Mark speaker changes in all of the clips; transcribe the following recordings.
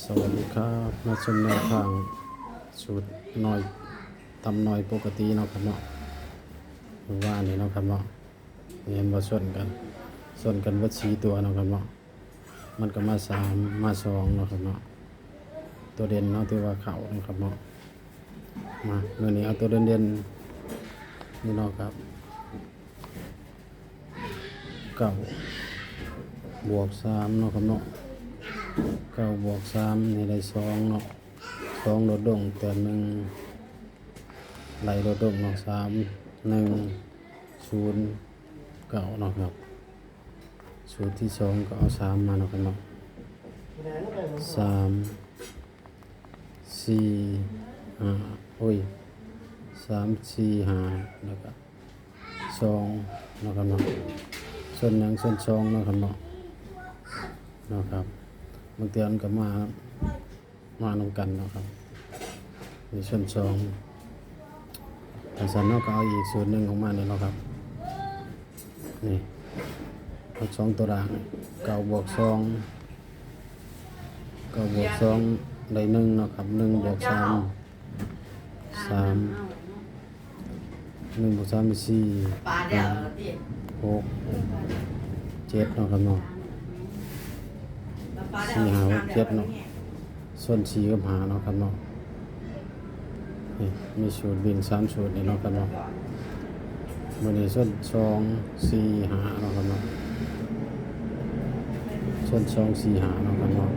Speaker 1: สวัสดีครับมาชมแนวทางสูตรน้อยตำน้อยปกติเนาะครับเนาะว่านี่เนาะครับเนาะเห็นว่าส่วนกันวัดสีตัวเนาะครับเนาะมันก็มา3มา2เนาะครับเนาะตัวเด่นเนาะที่ว่าเขาเนาะครับเนาะมาเมื่อนี้เอาตัวเด่นๆนี่เนาะครับ9 บวก 3เนาะครับเนาะ9 บวก 3นี่ได้2เนาะ2ลดลงแต่1ไหลลดลงเนาะ3 1 0 9เนาะครับสูตรที่2ก็เอา3มาเนาะครับเนาะ3 4 53 4 5แล้วก็2เนาะครับเนาะส่วน2เนาะครับเนาะครับบางเทื่อมันก็มานำกันเนาะครับมีส่วน2ถ้าสันเนาะก็เอาอีกสูตรหนึ่งของมันนี่เนาะครับนี่เอา2ตัวราง9 บวก 2 9 บวก 2ได้1เนาะครับ1 บวก 3 1 บวก 3เป็น4 5 6 7เนาะครับเนาะ4 5 6 7เนาะส่วน4กับ5เนาะครับเนาะนี่มีสูตรวิ่ง3สูตรนี่เนาะครับเนาะมื้อนี้ส่วน2 4 5เนาะครับเนาะส่วน2 4 5เนาะครับเนาะ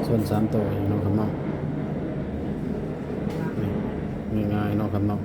Speaker 1: ส่วน3ตัวเองเนาะครับเนาะนี่ง่ายๆเนาะครับเนาะ